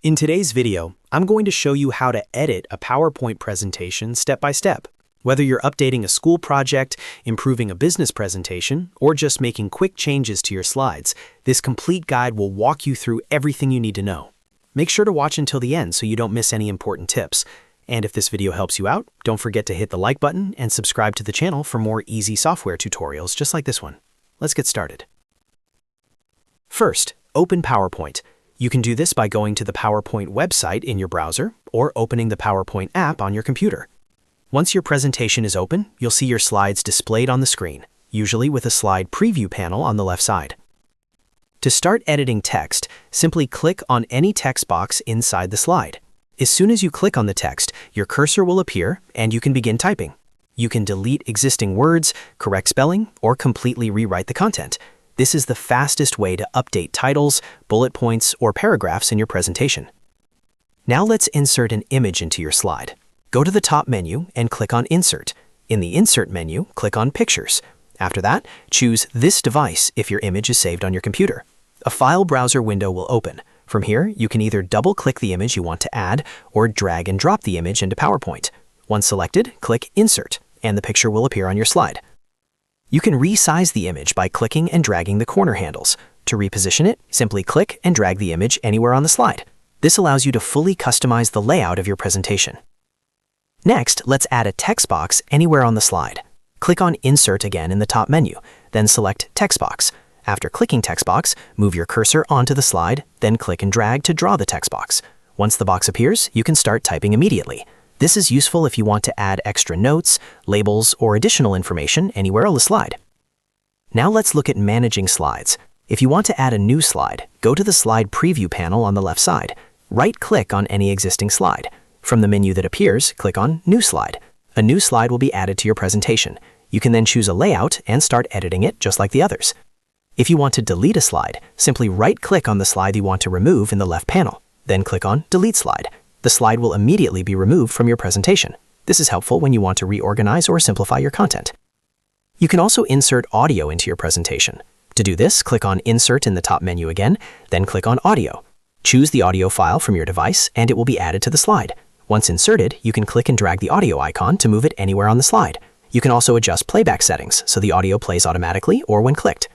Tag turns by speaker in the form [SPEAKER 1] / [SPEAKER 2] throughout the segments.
[SPEAKER 1] In today's video, I'm going to show you how to edit a PowerPoint presentation step by step. Whether you're updating a school project, improving a business presentation, or just making quick changes to your slides, this complete guide will walk you through everything you need to know. Make sure to watch until the end so you don't miss any important tips. And if this video helps you out, don't forget to hit the like button and subscribe to the channel for more easy software tutorials just like this one. Let's get started. First, open PowerPoint. You can do this by going to the PowerPoint website in your browser or opening the PowerPoint app on your computer. Once your presentation is open, you'll see your slides displayed on the screen, usually with a slide preview panel on the left side. To start editing text, simply click on any text box inside the slide. As soon as you click on the text, your cursor will appear and you can begin typing. You can delete existing words, correct spelling, or completely rewrite the content. This is the fastest way to update titles, bullet points, or paragraphs in your presentation. Now let's insert an image into your slide. Go to the top menu and click on Insert. In the Insert menu, click on Pictures. After that, choose This Device if your image is saved on your computer. A file browser window will open. From here, you can either double-click the image you want to add or drag and drop the image into PowerPoint. Once selected, click Insert, and the picture will appear on your slide. You can resize the image by clicking and dragging the corner handles. To reposition it, simply click and drag the image anywhere on the slide. This allows you to fully customize the layout of your presentation. Next, let's add a text box anywhere on the slide. Click on Insert again in the top menu, then select Text Box. After clicking Text Box, move your cursor onto the slide, then click and drag to draw the text box. Once the box appears, you can start typing immediately. This is useful if you want to add extra notes, labels, or additional information anywhere on the slide. Now let's look at managing slides. If you want to add a new slide, go to the Slide Preview panel on the left side. Right-click on any existing slide. From the menu that appears, click on New Slide. A new slide will be added to your presentation. You can then choose a layout and start editing it just like the others. If you want to delete a slide, simply right-click on the slide you want to remove in the left panel. Then click on Delete Slide. The slide will immediately be removed from your presentation. This is helpful when you want to reorganize or simplify your content. You can also insert audio into your presentation. To do this, click on Insert in the top menu again, then click on Audio. Choose the audio file from your device and it will be added to the slide. Once inserted, you can click and drag the audio icon to move it anywhere on the slide. You can also adjust playback settings so the audio plays automatically or when clicked.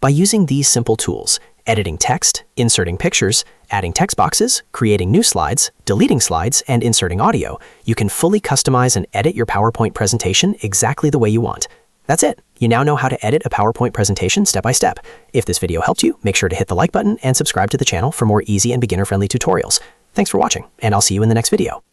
[SPEAKER 1] By using these simple tools, editing text, inserting pictures, adding text boxes, creating new slides, deleting slides, and inserting audio, you can fully customize and edit your PowerPoint presentation exactly the way you want. That's it. You now know how to edit a PowerPoint presentation step by step. If this video helped you, make sure to hit the like button and subscribe to the channel for more easy and beginner-friendly tutorials. Thanks for watching, and I'll see you in the next video.